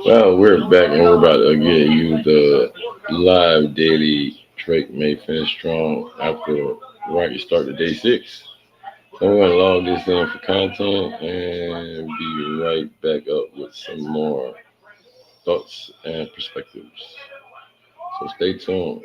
Well, we're back and we're about to get you the live daily. Drake may finish strong after right start to day six. So we're gonna log this in for content and be right back up with some more thoughts and perspectives. So stay tuned.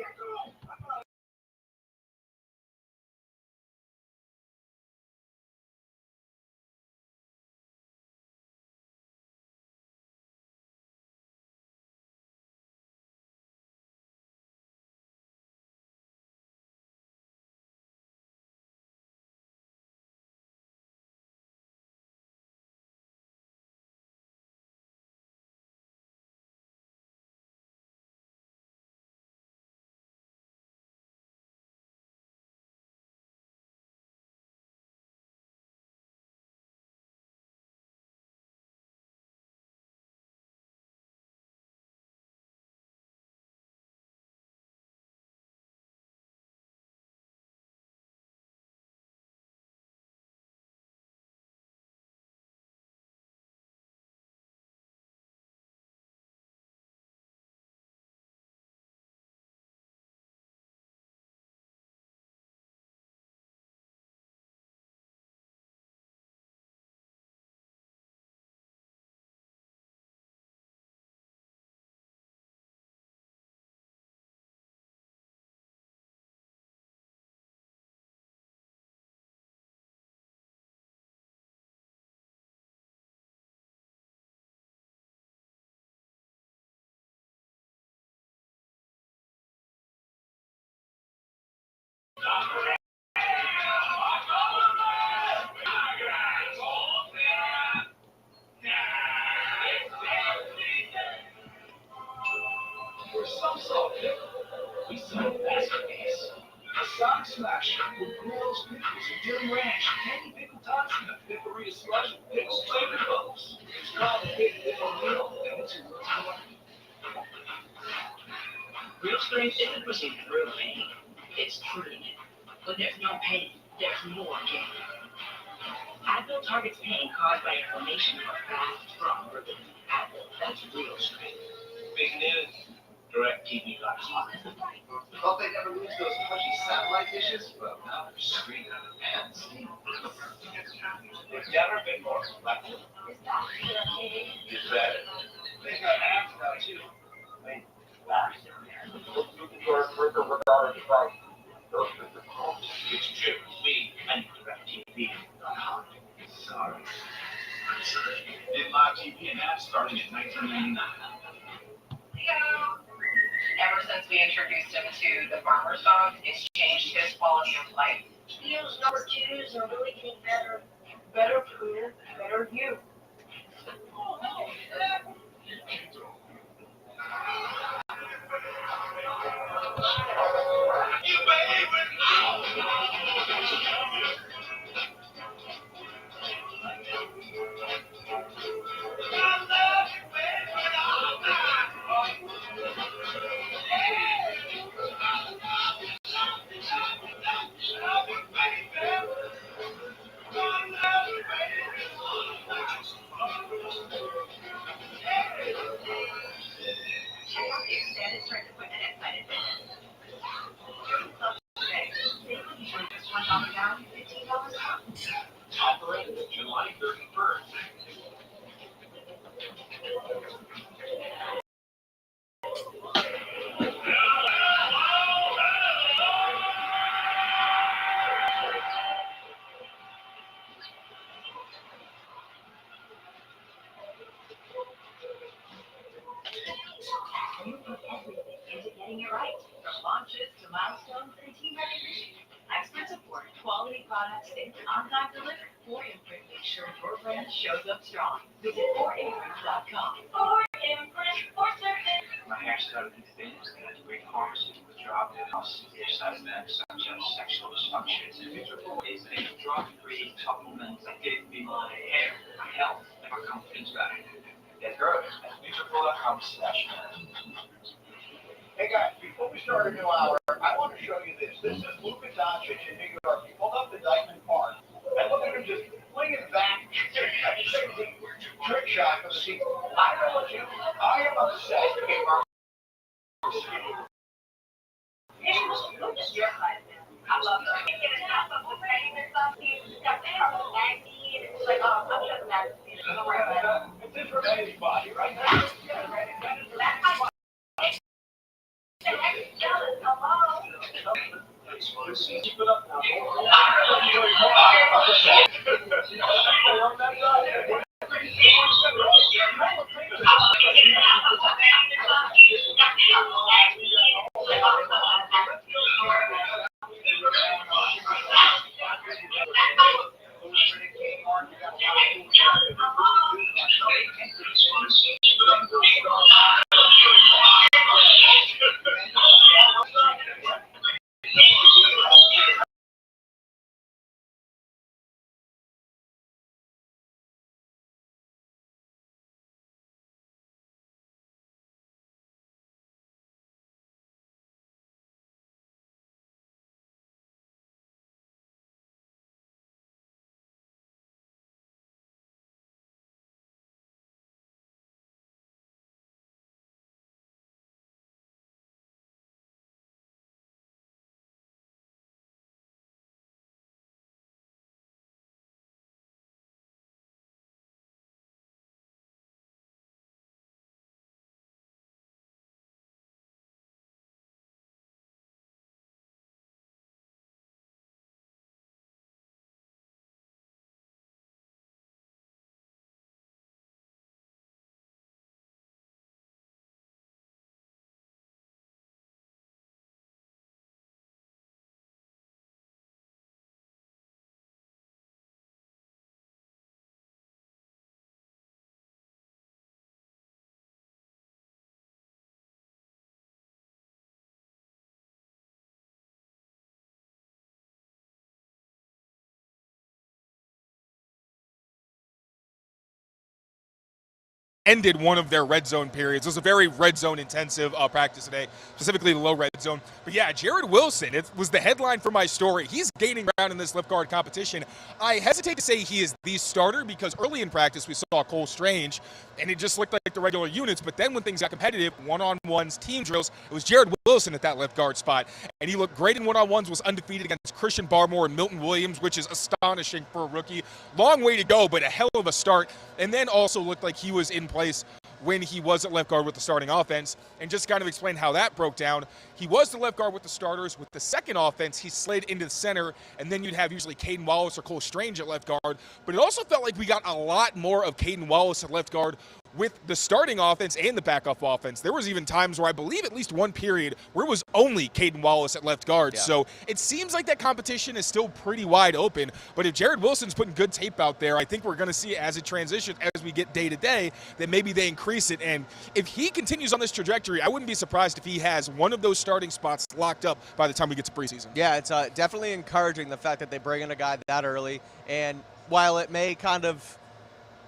ended one of their red zone periods. It was a very red zone intensive practice today, specifically the low red zone. But yeah, Jared Wilson, it was the headline for my story. He's gaining ground in this left guard competition. I hesitate to say he is the starter because early in practice we saw Cole Strange and it just looked like the regular units. But then when things got competitive, one-on-ones, team drills, it was Jared Wilson at that left guard spot. And he looked great in one-on-ones, was undefeated against Christian Barmore and Milton Williams, which is astonishing for a rookie. Long way to go, but a hell of a start. And then also looked like he was in place when he was at left guard with the starting offense. And just kind of explain how that broke down. He was the left guard with the starters. With the second offense, he slid into the center, and then you'd have usually Caden Wallace or Cole Strange at left guard. But it also felt like we got a lot more of Caden Wallace at left guard with the starting offense and the backup offense. There was even times where I believe at least one period where it was only Caden Wallace at left guard. Yeah. So it seems like that competition is still pretty wide open. But if Jared Wilson's putting good tape out there, I think we're going to see as it transitions, as we get day to day, that maybe they increase it. And if he continues on this trajectory, I wouldn't be surprised if he has one of those starting spots locked up by the time we get to preseason. Yeah, it's definitely encouraging the fact that they bring in a guy that early. And while it may kind of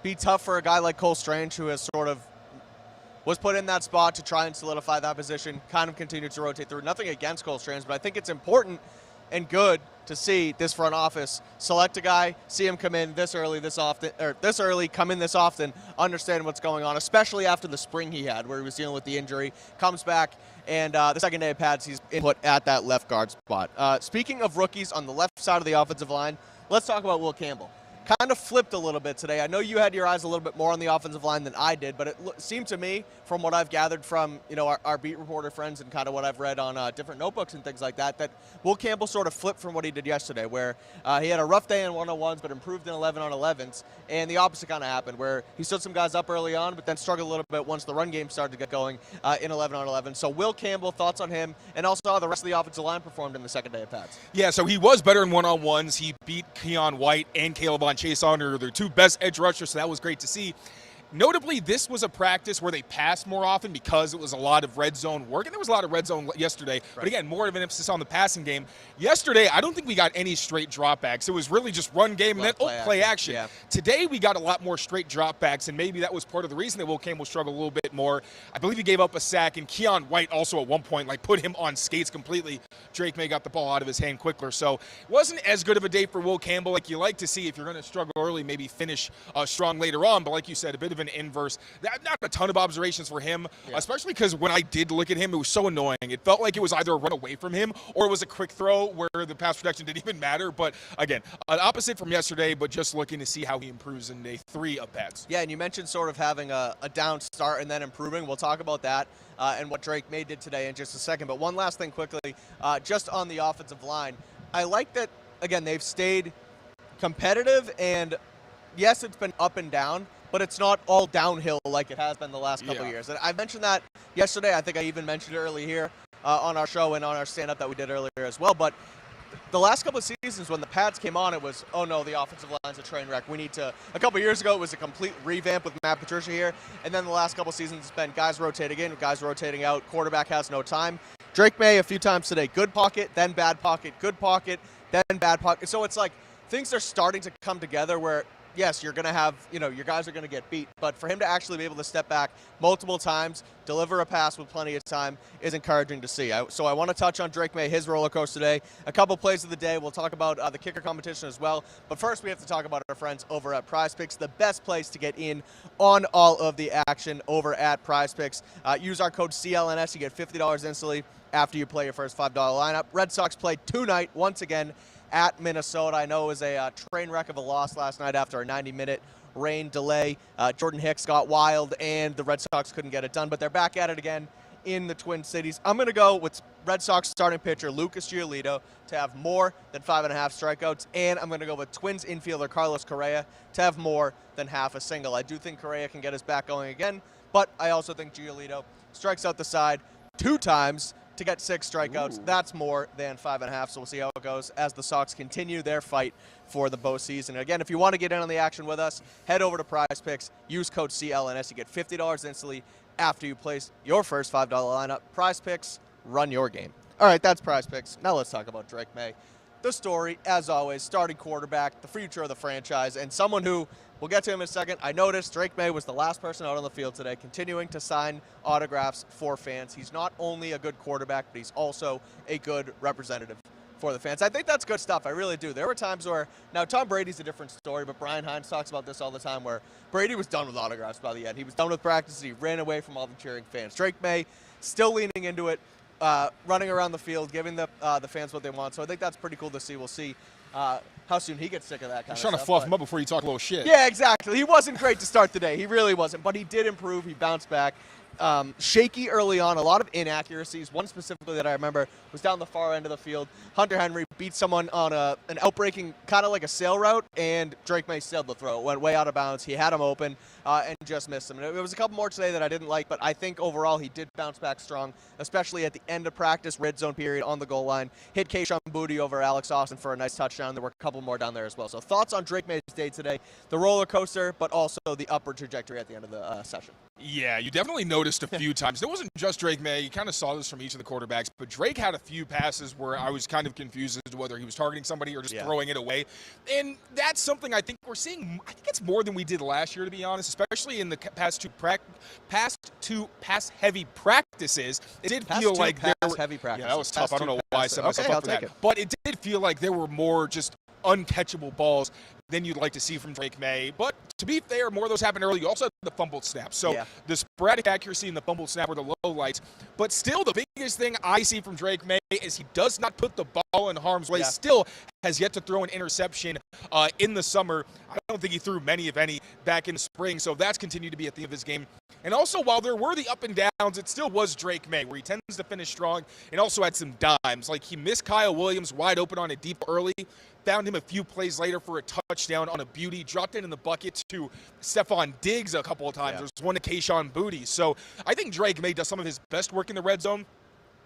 be tough for a guy like Cole Strange, who has sort of was put in that spot to try and solidify that position, kind of continue to rotate through. Nothing against Cole Strange, but I think it's important and good to see this front office select a guy, see him come in this early, this often, or this early, come in this often, understand what's going on, especially after the spring he had where he was dealing with the injury, comes back, and the second day of pads, he's put at that left guard spot. Speaking of rookies on the left side of the offensive line, let's talk about Will Campbell. Kind of flipped a little bit today. I know you had your eyes a little bit more on the offensive line than I did, but it seemed to me, from what I've gathered from our beat reporter friends and kind of what I've read on different notebooks and things like that, that Will Campbell sort of flipped from what he did yesterday, where he had a rough day in 1-on-1s but improved in 11-on-11s, and the opposite kind of happened, where he stood some guys up early on but then struggled a little bit once the run game started to get going in 11-on-11. So Will Campbell, thoughts on him, and also how the rest of the offensive line performed in the second day of pads? Yeah, so he was better in 1-on-1s. He beat Keon White and Caleb Chase on their two best edge rushers, so that was great to see. Notably, this was a practice where they passed more often because it was a lot of red zone work, and there was a lot of red zone yesterday. Right. But again, more of an emphasis on the passing game. Yesterday, I don't think we got any straight dropbacks. It was really just run game and then play action. Yeah. Today, we got a lot more straight dropbacks, and maybe that was part of the reason that Will Campbell struggled a little bit more. I believe he gave up a sack, and Keon White also at one point put him on skates completely. Drake May got the ball out of his hand quicker, so it wasn't as good of a day for Will Campbell like you like to see. If you're going to struggle early, maybe finish strong later on. But like you said, a bit of an inverse. Not a ton of observations for him, especially because when I did look at him, it was so annoying. It felt like it was either a run away from him or it was a quick throw where the pass protection didn't even matter. But again, an opposite from yesterday, but just looking to see how he improves in day 3 of Pats. Yeah, and you mentioned sort of having a down start and then improving. We'll talk about that and what Drake May did today in just a second. But one last thing quickly, just on the offensive line. I like that, again, they've stayed competitive, and yes, it's been up and down, but it's not all downhill like it has been the last couple of years. And I mentioned that yesterday. I think I even mentioned it early here on our show and on our stand-up that we did earlier as well. But the last couple of seasons when the Pats came on, it was, oh no, the offensive line's a train wreck. We need to, a couple of years ago, it was a complete revamp with Matt Patricia here. And then the last couple of seasons, it's been guys rotating in, guys rotating out, quarterback has no time. Drake May a few times today, good pocket, then bad pocket, good pocket, then bad pocket. So it's like things are starting to come together where, yes, you're going to have, your guys are going to get beat. But for him to actually be able to step back multiple times, deliver a pass with plenty of time is encouraging to see. So I want to touch on Drake May, his roller coaster today. A couple plays of the day. We'll talk about the kicker competition as well. But first, we have to talk about our friends over at Prize Picks, the best place to get in on all of the action over at Prize Picks. Use our code CLNS. You get $50 instantly after you play your first $5 lineup. Red Sox played tonight once again at Minnesota. I know it was a train wreck of a loss last night after a 90-minute rain delay. Jordan Hicks got wild, and the Red Sox couldn't get it done, but they're back at it again in the Twin Cities. I'm going to go with Red Sox starting pitcher Lucas Giolito to have more than 5.5 strikeouts, and I'm going to go with Twins infielder Carlos Correa to have more than half a single. I do think Correa can get his back going again, but I also think Giolito strikes out the side 2 times to get 6 strikeouts. Ooh. That's more than 5.5, so we'll see how it goes as the Sox continue their fight for the postseason. Again, if you want to get in on the action with us, head over to Prize Picks, use code CLNS. You get $50 instantly after you place your first $5 lineup. Prize Picks, run your game. All right, that's Prize Picks. Now let's talk about Drake May. The story, as always, starting quarterback, the future of the franchise, and someone who, we'll get to him in a second. I noticed Drake May was the last person out on the field today, continuing to sign autographs for fans. He's not only a good quarterback, but he's also a good representative for the fans. I think that's good stuff. I really do. There were times where, now Tom Brady's a different story, but Brian Hines talks about this all the time, where Brady was done with autographs by the end. He was done with practice. He ran away from all the cheering fans. Drake May still leaning into it, running around the field, giving the fans what they want. So I think that's pretty cool to see. We'll see how soon he gets sick of that kind of stuff. Trying to fluff him up before you talk a little shit. Yeah, exactly. He wasn't great to start the day. He really wasn't. But he did improve. He bounced back. Shaky early on, a lot of inaccuracies. One specifically that I remember was down the far end of the field. Hunter Henry beat someone on an outbreaking, kind of like a sail route, and Drake May sailed the throw. It went way out of bounds. He had him open and just missed him. And it was a couple more today that I didn't like, but I think overall he did bounce back strong, especially at the end of practice, red zone period on the goal line. Hit Keyshawn Booty over Alex Austin for a nice touchdown. There were a couple more down there as well. So thoughts on Drake May's day today, the roller coaster, but also the upward trajectory at the end of the session. Yeah, you definitely noticed a few times. It wasn't just Drake May. You kind of saw this from each of the quarterbacks, but Drake had a few passes where I was kind of confused as to whether he was targeting somebody or just throwing it away. And that's something I think we're seeing. I think it's more than we did last year, to be honest, especially in the past two pass-heavy practices. It did feel like there were heavy practices. Yeah, that was tough. I don't know why I set myself up for that. But it did feel like there were more just uncatchable balls than you'd like to see from Drake May. But to be fair, more of those happened early. You also had the fumbled snap. So the sporadic accuracy and the fumbled snap were the low lights. But still, the biggest thing I see from Drake May is he does not put the ball in harm's way. Still has yet to throw an interception in the summer. I don't think he threw many, if any, back in the spring. So that's continued to be a theme of his game. And also, while there were the up and downs, it still was Drake May, where he tends to finish strong and also had some dimes. Like he missed Kyle Williams wide open on a deep early, found him a few plays later for a touchdown on a beauty, dropped it in the bucket to Stephon Diggs a couple of times. There was one to Keyshawn Booty. So I think Drake May does some of his best work in the red zone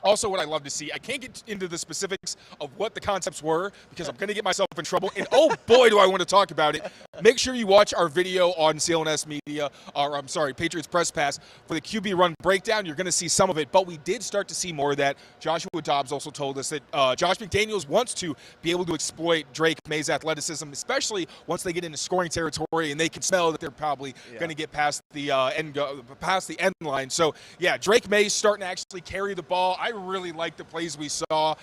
Also, what I love to see, I can't get into the specifics of what the concepts were because I'm going to get myself in trouble. And oh boy, do I want to talk about it. Make sure you watch our video on CLNS Media, or I'm sorry, Patriots Press Pass for the QB run breakdown. You're going to see some of it, but we did start to see more of that. Joshua Dobbs also told us that Josh McDaniels wants to be able to exploit Drake May's athleticism, especially once they get into scoring territory and they can smell that they're probably going to get past the end line. So yeah, Drake May's starting to actually carry the ball. I really like the plays we saw.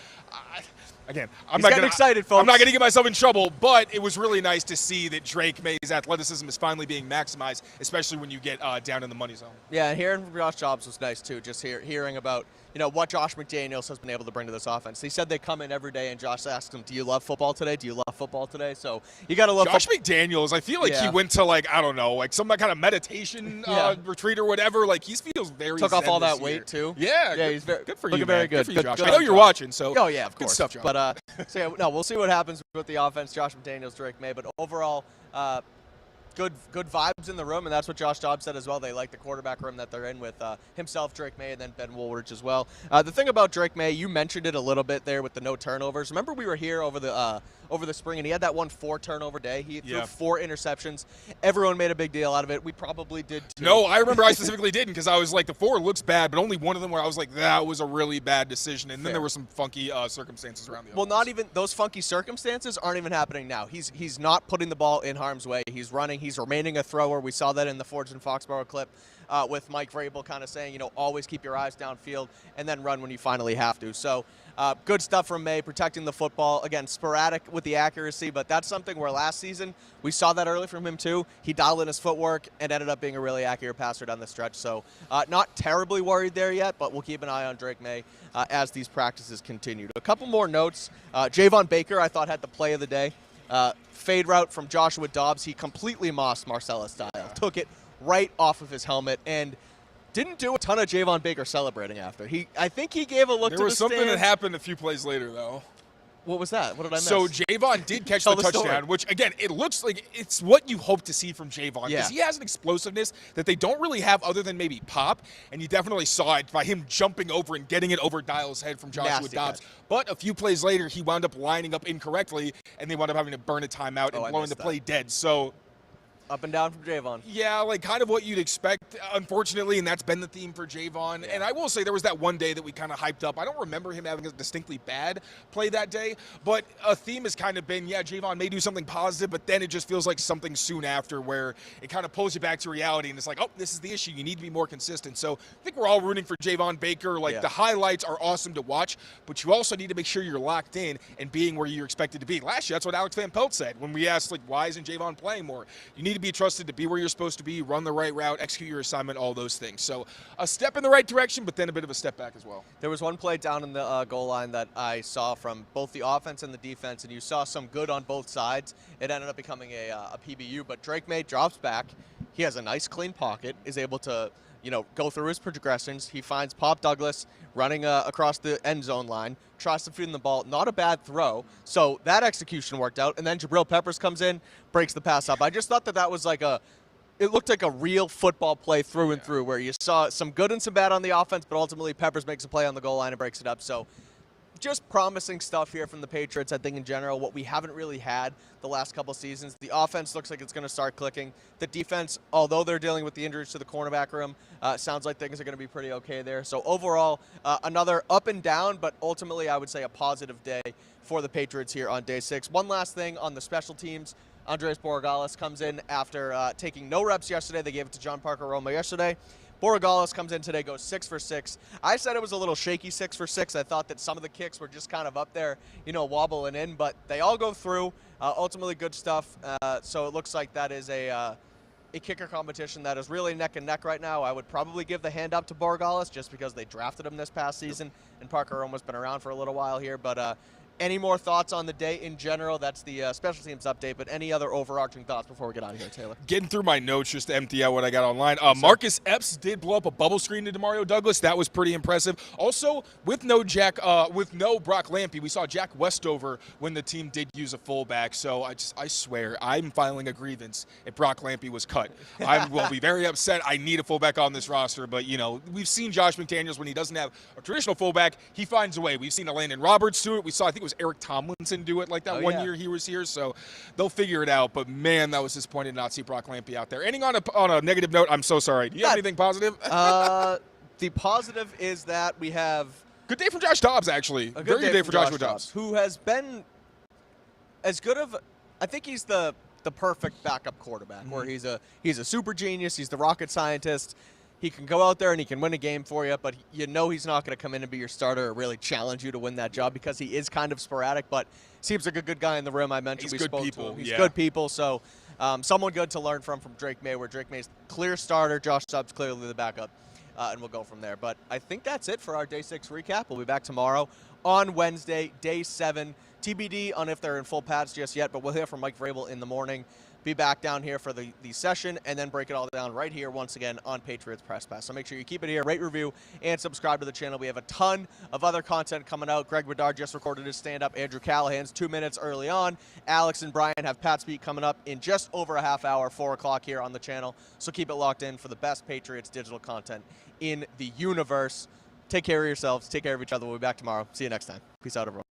Again, I'm not getting excited, folks. I'm not going to get myself in trouble, but it was really nice to see that Drake May's athleticism is finally being maximized, especially when you get down in the money zone. Yeah, and hearing from Josh Dobbs was nice too. Just hearing about what Josh McDaniels has been able to bring to this offense. He said they come in every day, and Josh asked him, "Do you love football today? Do you love football today?" So you got to love Josh McDaniels. I feel like he went to some kind of meditation retreat or whatever. Like he feels very took off all that year. weight too. Yeah, he's very good for looking you. Very good. Good for you, Josh. Good I know you're watching, so oh yeah, of course. Good stuff, Josh. But so yeah, no, we'll see what happens with the offense. Josh McDaniels, Drake May, but overall. Good vibes in the room, and that's what Josh Dobbs said as well. They like the quarterback room that they're in with himself, Drake May, and then Ben Woolridge as well. The thing about Drake May, you mentioned it a little bit there with the no turnovers. Remember we were here over the spring, and he had that 4 turnover day. He threw 4 interceptions. Everyone made a big deal out of it. We probably did too. No, I remember I specifically didn't because I was like, the 4 looks bad, but only one of them where I was like, that was a really bad decision. And then there were some funky circumstances around the offense. Well, not even those funky circumstances aren't even happening now. He's not putting the ball in harm's way. He's running. He's remaining a thrower. We saw that in the Forge and Foxborough clip with Mike Vrabel kind of saying, always keep your eyes downfield and then run when you finally have to. So good stuff from May, protecting the football. Again, sporadic with the accuracy, but that's something where last season we saw that early from him too. He dialed in his footwork and ended up being a really accurate passer down the stretch. So not terribly worried there yet, but we'll keep an eye on Drake May as these practices continue. A couple more notes. Javon Baker, I thought, had the play of the day. Fade route from Joshua Dobbs. He completely mossed Marcellus style. Took it right off of his helmet and didn't do a ton of Javon Baker celebrating after. I think he gave a look to the stands. There was something that happened a few plays later, though. What was that? What did I miss? So Javon did catch the touchdown, which, again, it looks like it's what you hope to see from Javon. Because he has an explosiveness that they don't really have other than maybe pop. And you definitely saw it by him jumping over and getting it over Dial's head from Joshua Dobbs. But a few plays later, he wound up lining up incorrectly, and they wound up having to burn a timeout and blowing the play dead. So up and down from Javon. Yeah, like kind of what you'd expect, unfortunately, and that's been the theme for Javon. Yeah. And I will say there was that one day that we kind of hyped up. I don't remember him having a distinctly bad play that day, but a theme has kind of been, Javon may do something positive, but then it just feels like something soon after where it kind of pulls you back to reality, and it's like, oh, this is the issue. You need to be more consistent. So I think we're all rooting for Javon Baker. The highlights are awesome to watch, but you also need to make sure you're locked in and being where you're expected to be. Last year, that's what Alex Van Pelt said when we asked, why isn't Javon playing more? You need to be trusted to be where you're supposed to be, run the right route, execute your assignment, all those things. So a step in the right direction, but then a bit of a step back as well. There was one play down in the goal line that I saw from both the offense and the defense, and you saw some good on both sides. It ended up becoming a PBU, but Drake May drops back. He has a nice clean pocket, is able to go through his progressions. He finds Pop Douglas running across the end zone line, tries to feed him the ball. Not a bad throw. So that execution worked out. And then Jabril Peppers comes in, breaks the pass up. I just thought that was it looked like a real football play through and through where you saw some good and some bad on the offense, but ultimately Peppers makes a play on the goal line and breaks it up. So just promising stuff here from the Patriots, I think, in general, what we haven't really had the last couple seasons. The offense looks like it's going to start clicking. The defense, although they're dealing with the injuries to the cornerback room, sounds like things are going to be pretty okay there. So overall, another up and down, but ultimately I would say a positive day for the Patriots here on day 6. One last thing on the special teams. Andres Borregales comes in after taking no reps yesterday. They gave it to John Parker Roma yesterday. Borregales comes in today, goes 6 for 6. I said it was a little shaky 6 for 6. I thought that some of the kicks were just kind of up there, wobbling in, but they all go through. Ultimately good stuff. So it looks like that is a kicker competition that is really neck and neck right now. I would probably give the hand up to Borregales just because they drafted him this past season, and Parker Roma's been around for a little while here, but Any more thoughts on the day in general? That's the special teams update, but any other overarching thoughts before we get out of here, Taylor? Getting through my notes just to empty out what I got online. Marcus Epps did blow up a bubble screen to Demario Douglas. That was pretty impressive. Also, with no Brock Lampy, we saw Jack Westover when the team did use a fullback. So I swear, I'm filing a grievance if Brock Lampy was cut. I will be very upset. I need a fullback on this roster, but we've seen Josh McDaniels when he doesn't have a traditional fullback, he finds a way. We've seen Landon Roberts do it. We saw, I think it was Eric Tomlinson do it like that year he was here. So they'll figure it out. But man, that was disappointing to not see Brock Lampy out there. Ending on a negative note, I'm so sorry. Do you have anything positive? The positive is that we have good day from Josh Dobbs, actually. A very good day for Joshua Dobbs, who has been as good of. I think he's the perfect backup quarterback, where he's a super genius. He's the rocket scientist. He can go out there and he can win a game for you, but he's not going to come in and be your starter or really challenge you to win that job because he is kind of sporadic, but seems like a good guy in the room. I mentioned he's good people. He's good people, so someone good to learn from Drake May, where Drake May's clear starter, Josh Dobbs clearly the backup, and we'll go from there. But I think that's it for our Day 6 recap. We'll be back tomorrow on Wednesday, Day 7. TBD on if they're in full pads just yet, but we'll hear from Mike Vrabel in the morning. Be back down here for the session, and then break it all down right here once again on Patriots Press Pass. So make sure you keep it here, rate, review, and subscribe to the channel. We have a ton of other content coming out. Greg Bedard just recorded his stand-up. Andrew Callahan's 2 minutes early on. Alex and Brian have Pat's Beat coming up in just over a half hour, 4 o'clock here on the channel. So keep it locked in for the best Patriots digital content in the universe. Take care of yourselves. Take care of each other. We'll be back tomorrow. See you next time. Peace out, everyone.